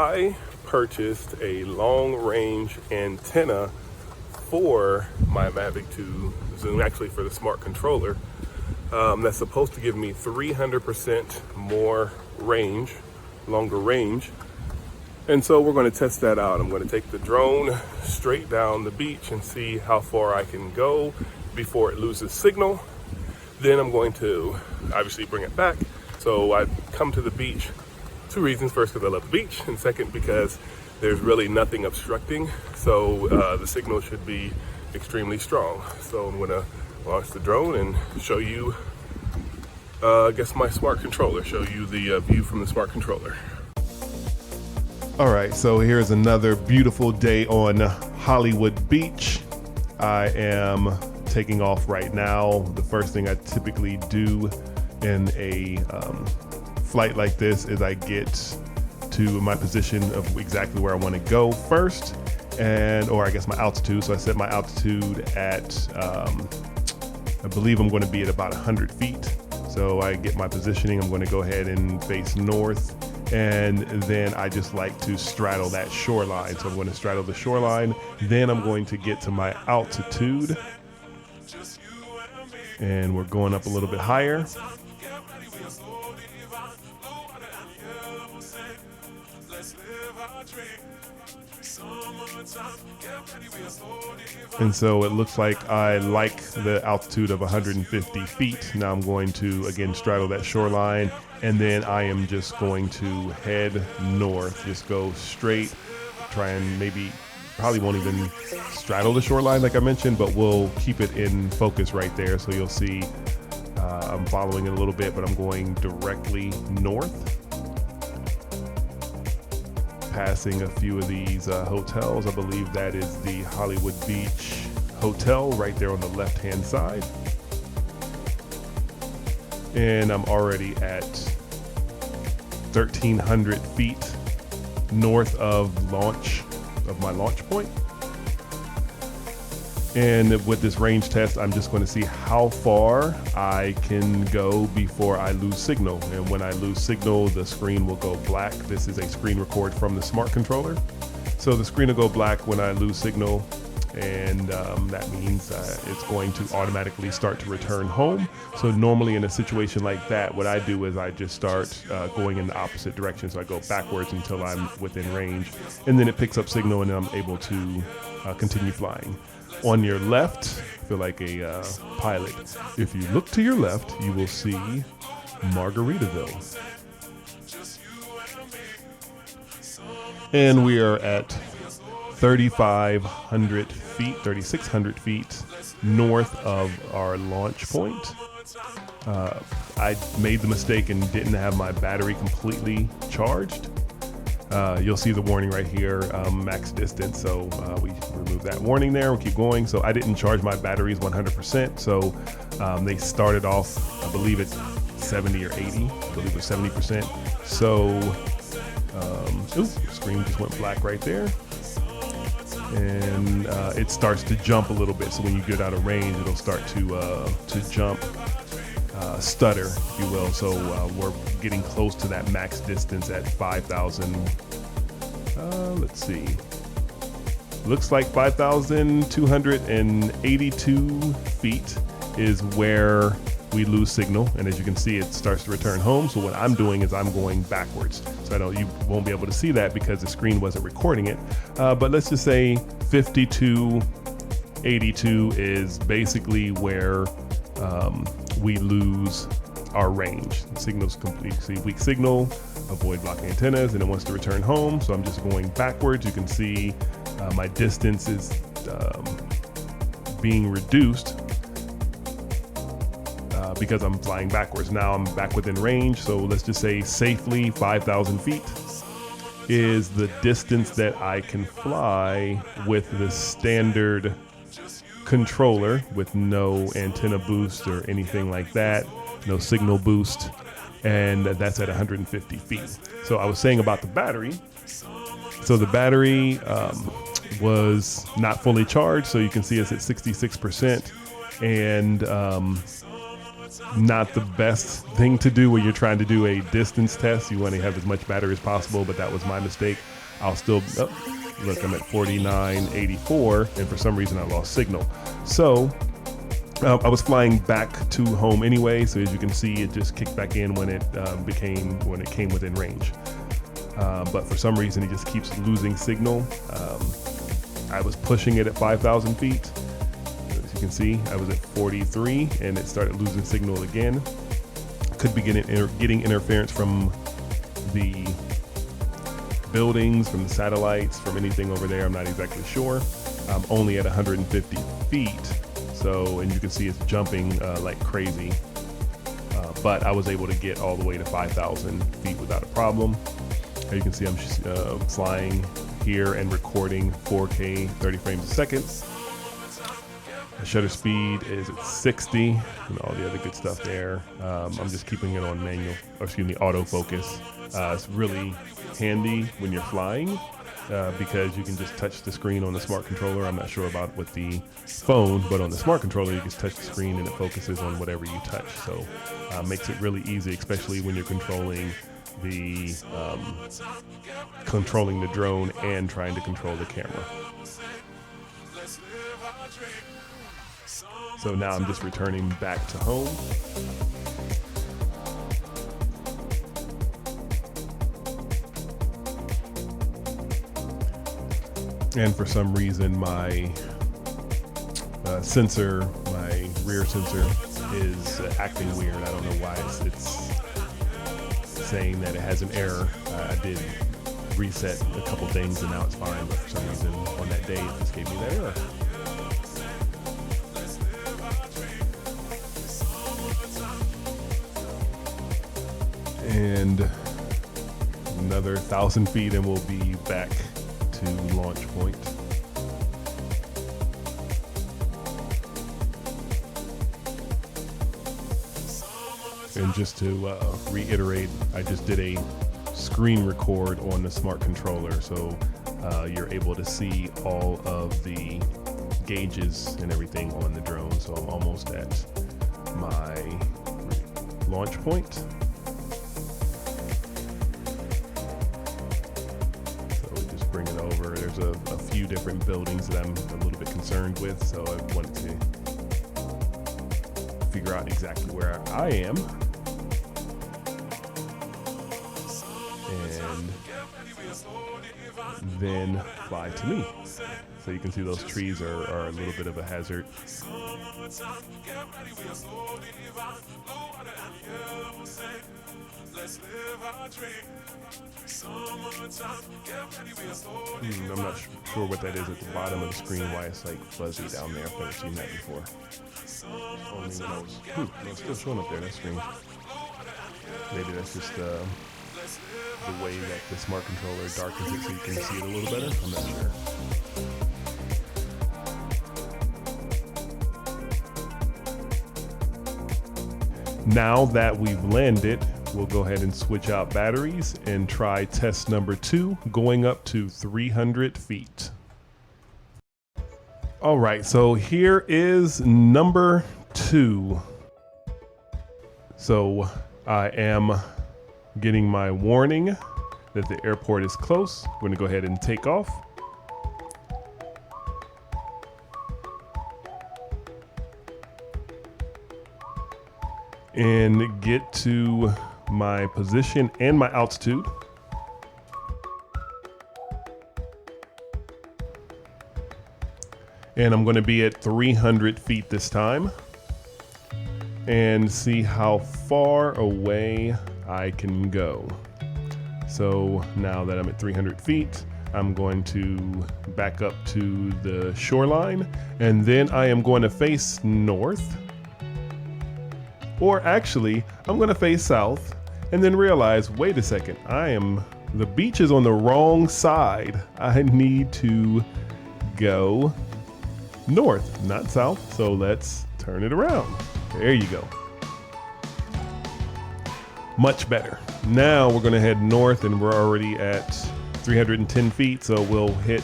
I purchased a long range antenna for my Mavic 2 Zoom, actually for the smart controller, that's supposed to give me 300% more range, longer range. And so we're going to test that out. I'm going to take the drone straight down the beach and see how far I can go before it loses signal. Then I'm going to obviously bring it back. So I come to the beach, two reasons. First, because I love the beach, and second, because there's really nothing obstructing. So the signal should be extremely strong. So I'm going to launch the drone and show you, I guess, my smart controller, show you the view from the smart controller. All right, so here's another beautiful day on Hollywood Beach. I am taking off right now. The first thing I typically do in a flight like this is I get to my position of exactly where I want to go first, or I guess my altitude. So I set my altitude at, I believe I'm going to be at about 100 feet. So I get my positioning. I'm going to go ahead and face north. And then I just like to straddle that shoreline. So I'm going to straddle the shoreline. Then I'm going to get to my altitude. And we're going up a little bit higher. And so it looks like I like the altitude of 150 feet. Now I'm going to, again, straddle that shoreline, and then I am just going to head north, just go straight, try and probably won't even straddle the shoreline like I mentioned, but we'll keep it in focus right there. So you'll see I'm following it a little bit, but I'm going directly north, passing a few of these hotels. I believe that is the Hollywood Beach Hotel right there on the left-hand side. And I'm already at 1,300 feet north of my launch point. And with this range test, I'm just going to see how far I can go before I lose signal. And when I lose signal, the screen will go black. This is a screen record from the smart controller. So the screen will go black when I lose signal. And that means it's going to automatically start to return home. So normally in a situation like that, what I do is I just start going in the opposite direction. So I go backwards until I'm within range. And then it picks up signal and I'm able to continue flying. On your left, I feel like a pilot. If you look to your left, you will see Margaritaville. And we are at 3,500 feet, 3,600 feet north of our launch point. I made the mistake and didn't have my battery completely charged. You'll see the warning right here, max distance. So we remove that warning there. We'll keep going. So I didn't charge my batteries 100%. So they started off, I believe it's 70 or 80. I believe it was 70%. So, screen just went black right there. And it starts to jump a little bit. So when you get out of range, it'll start to jump, stutter, if you will. So we're getting close to that max distance at 5,000. Let's see. Looks like 5,282 feet is where we lose signal. And as you can see, it starts to return home. So what I'm doing is I'm going backwards. So I know you won't be able to see that because the screen wasn't recording it. But let's just say 5282 is basically where we lose our range. The signal's completely weak signal, avoid blocking antennas, and it wants to return home. So I'm just going backwards. You can see my distance is being reduced because I'm flying backwards. Now I'm back within range. So let's just say safely 5,000 feet is the distance that I can fly with the standard controller with no antenna boost or anything like that, no signal boost, and that's at 150 feet. So I was saying about the battery. So the battery was not fully charged, so you can see it's at 66%, and not the best thing to do when you're trying to do a distance test. You want to have as much battery as possible, but that was my mistake. I'll still, look, I'm at 49.84, and for some reason I lost signal. So I was flying back to home anyway, so as you can see, it just kicked back in when it came within range. But for some reason, it just keeps losing signal. I was pushing it at 5,000 feet. As you can see, I was at 43, and it started losing signal again. Could be getting interference from the buildings, from the satellites, from anything over there. I'm not exactly sure. I'm only at 150 feet. So, and you can see it's jumping like crazy. But I was able to get all the way to 5,000 feet without a problem. As you can see, I'm flying here and recording 4K 30 frames a second. The shutter speed is at 60 and all the other good stuff there. I'm just keeping it on autofocus. It's really handy when you're flying because you can just touch the screen on the smart controller. I'm not sure about with the phone, but on the smart controller, you just touch the screen and it focuses on whatever you touch. So makes it really easy, especially when you're controlling the drone and trying to control the camera. So now I'm just returning back to home. And for some reason my sensor, my rear sensor is acting weird. I don't know why it's saying that it has an error. I did reset a couple things and now it's fine, but for some reason on that day it just gave me that error. And another 1,000 feet and we'll be back to launch point. And just to reiterate, I just did a screen record on the smart controller, so you're able to see all of the gauges and everything on the drone. So I'm almost at my launch point. So we just bring it over. There's a few different buildings that I'm a little bit concerned with, so I wanted to figure out exactly where I am. And then fly to me. So you can see those trees are a little bit of a hazard. I'm not sure what that is at the bottom of the screen, why it's like fuzzy down there. I've never seen that before. Only when I was, it's still showing up there, that's strange. Maybe that's just the way that the smart controller darkens it so you can see it a little better. I'm not sure. Now that we've landed, we'll go ahead and switch out batteries and try test number 2, going up to 300 feet. All right, so here is number 2. So I am getting my warning that the airport is close. We're gonna go ahead and take off. And get to my position and my altitude. And I'm gonna be at 300 feet this time and see how far away I can go. So now that I'm at 300 feet, I'm going to back up to the shoreline, and then I am going to face north. Or actually, I'm going to face south and then realize, wait a second, the beach is on the wrong side. I need to go north, not south. So let's turn it around. There you go. Much better. Now we're going to head north and we're already at 310 feet. So we'll hit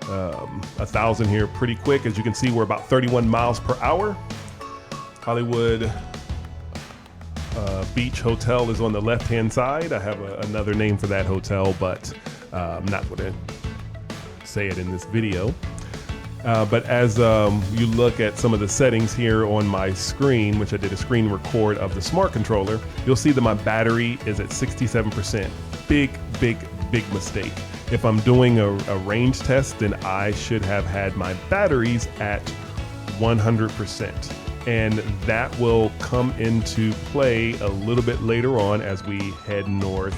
1,000 here pretty quick. As you can see, we're about 31 miles per hour. Hollywood Beach Hotel is on the left-hand side. I have another name for that hotel, but I'm not going to say it in this video. But as you look at some of the settings here on my screen, which I did a screen record of the smart controller, you'll see that my battery is at 67%. Big mistake. If I'm doing a range test, then I should have had my batteries at 100%. And that will come into play a little bit later on as we head north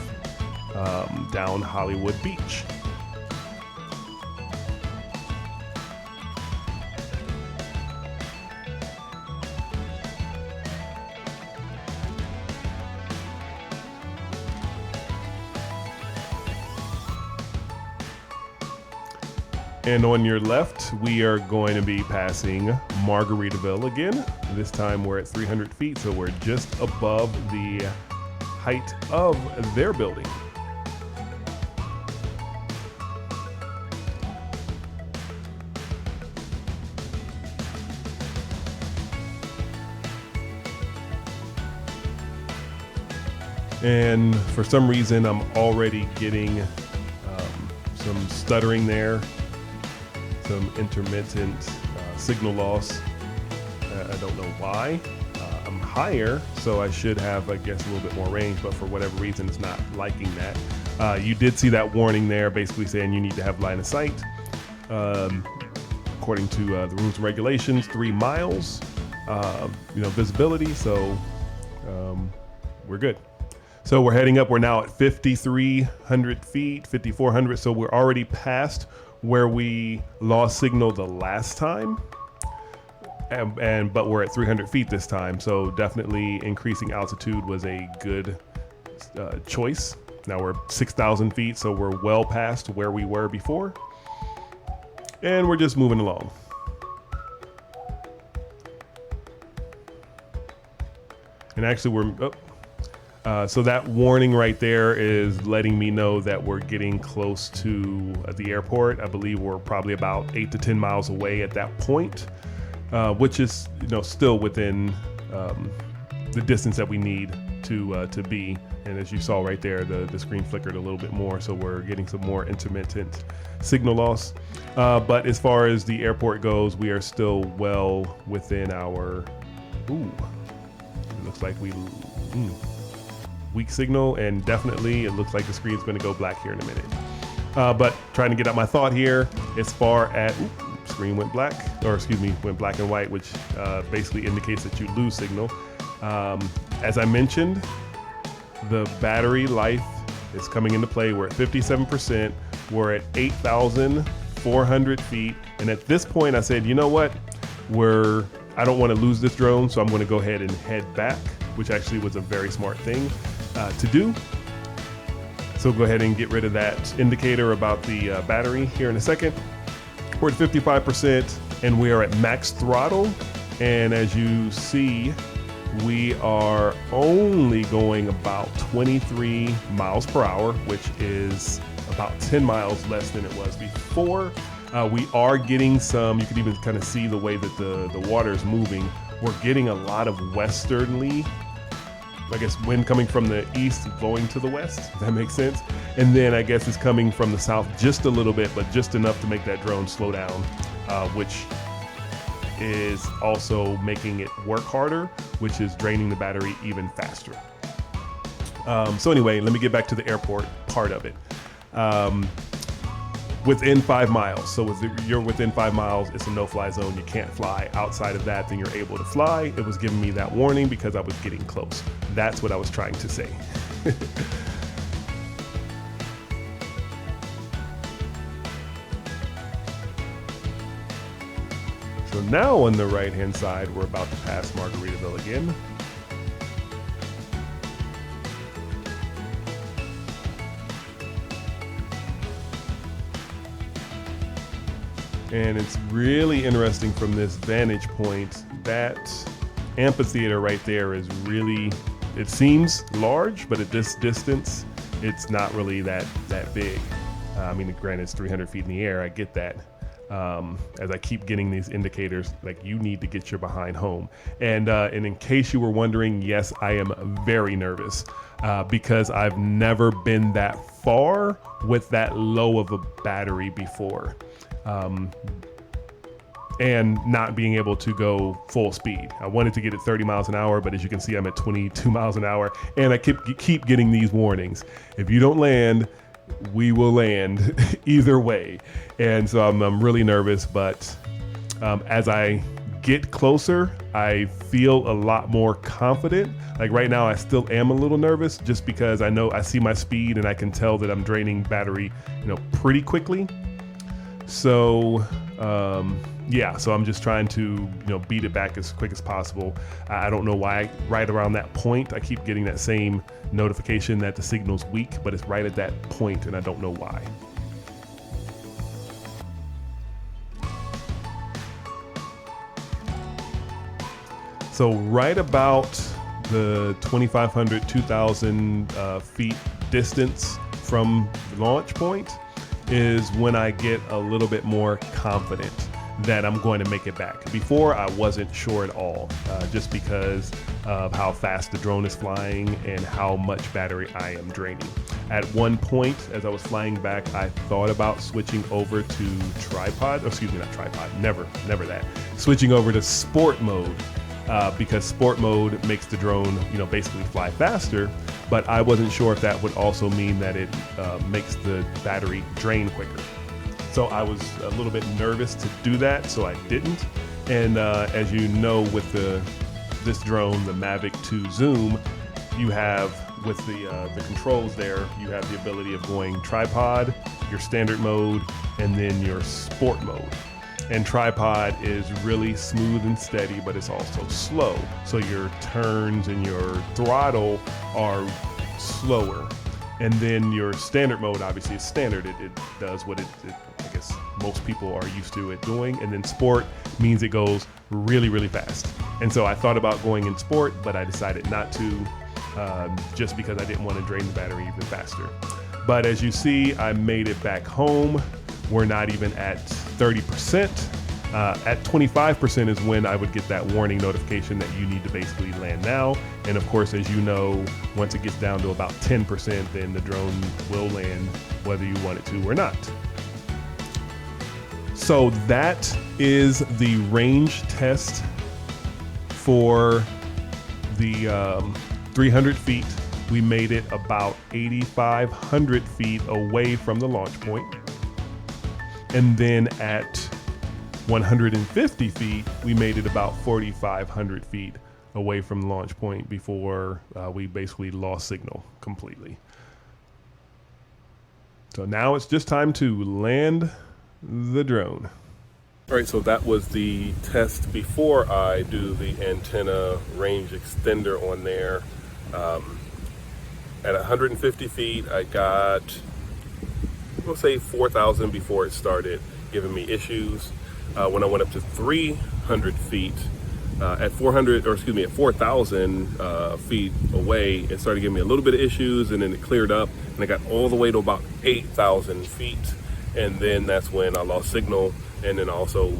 down Hollywood Beach. And on your left, we are going to be passing Margaritaville again. This time we're at 300 feet, so we're just above the height of their building. And for some reason, I'm already getting some stuttering there. Some intermittent signal loss. I don't know why. I'm higher, so I should have, I guess, a little bit more range, but for whatever reason, it's not liking that. You did see that warning there, basically saying you need to have line of sight. According to the rules and regulations, 3 miles, visibility, so we're good. So we're heading up. We're now at 5,300 feet, 5,400, so we're already past where we lost signal the last time, but we're at 300 feet this time, so definitely increasing altitude was a good choice. Now we're 6,000 feet, so we're well past where we were before, and we're just moving along. And actually so that warning right there is letting me know that we're getting close to the airport. I believe we're probably about 8 to 10 miles away at that point, which is still within the distance that we need to be. And as you saw right there, the screen flickered a little bit more, so we're getting some more intermittent signal loss. But as far as the airport goes, we are still well within our. It looks like weak signal, and definitely it looks like the screen's going to go black here in a minute. But trying to get out my thought here, as far as screen went black, went black and white, which basically indicates that you lose signal. As I mentioned, the battery life is coming into play. We're at 57%. We're at 8,400 feet, and at this point, I said, you know what? I don't want to lose this drone, so I'm going to go ahead and head back, which actually was a very smart thing to do. So go ahead and get rid of that indicator about the battery here in a second. We're at 55% and we are at max throttle. And as you see, we are only going about 23 miles per hour, which is about 10 miles less than it was before. We are getting some, you can even kind of see the way that the water is moving. We're getting a lot of westerly, I guess, wind coming from the east blowing to the west, if that makes sense. And then I guess it's coming from the south just a little bit, but just enough to make that drone slow down, which is also making it work harder, which is draining the battery even faster. So anyway, let me get back to the airport part of it. Within 5 miles. So if you're within 5 miles, it's a no-fly zone. You can't fly. Outside of that, then you're able to fly. It was giving me that warning because I was getting close. That's what I was trying to say. So now on the right-hand side, we're about to pass Margaritaville again. And it's really interesting from this vantage point. That amphitheater right there is really, it seems large, but at this distance, it's not really that big. I mean, granted, it's 300 feet in the air, I get that. as I keep getting these indicators, like, you need to get your behind home. And in case you were wondering, yes, I am very nervous because I've never been that far with that low of a battery before. And not being able to go full speed. I wanted to get at 30 miles an hour, but as you can see, I'm at 22 miles an hour, and I keep getting these warnings. If you don't land, we will land either way. And so I'm really nervous, but as I get closer, I feel a lot more confident. Like right now, I still am a little nervous just because I know I see my speed and I can tell that I'm draining battery, pretty quickly. So, yeah, so I'm just trying to, beat it back as quick as possible. I don't know why right around that point, I keep getting that same notification that the signal's weak, but it's right at that point and I don't know why. So right about the 2,500, 2,000 feet distance from the launch point is when I get a little bit more confident that I'm going to make it back. Before, I wasn't sure at all, just because of how fast the drone is flying and how much battery I am draining. At one point, as I was flying back, I thought about switching over to never that. Switching over to sport mode, because sport mode makes the drone, basically fly faster, but I wasn't sure if that would also mean that it makes the battery drain quicker. So I was a little bit nervous to do that, so I didn't. And as you know, with this drone, the Mavic 2 Zoom, you have, with the controls there, you have the ability of going tripod, your standard mode, and then your sport mode. And tripod is really smooth and steady, but it's also slow. So your turns and your throttle are slower. And then your standard mode, obviously, is standard. It does what I guess most people are used to it doing. And then sport means it goes really, really fast. And so I thought about going in sport, but I decided not to, just because I didn't want to drain the battery even faster. But as you see, I made it back home. We're not even at 30%. At 25% is when I would get that warning notification that you need to basically land now. And of course, as you know, once it gets down to about 10%, then the drone will land whether you want it to or not. So that is the range test for the 300 feet. We made it about 8,500 feet away from the launch point. And then at 150 feet, we made it about 4,500 feet away from the launch point before we basically lost signal completely. So now it's just time to land the drone. All right, so that was the test before I do the antenna range extender on there. At 150 feet, I got, we'll say 4,000 before it started giving me issues. When I went up to 300 feet, at 4,000 feet away, it started giving me a little bit of issues, and then it cleared up, and I got all the way to about 8,000 feet, and then that's when I lost signal, and then also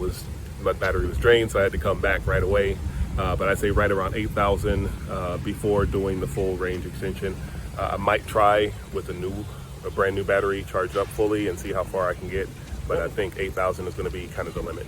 my battery was drained, so I had to come back right away. But I'd say right around 8,000 before doing the full range extension. I might try with a brand new battery charged up fully and see how far I can get, but I think 8,000 is going to be kind of the limit.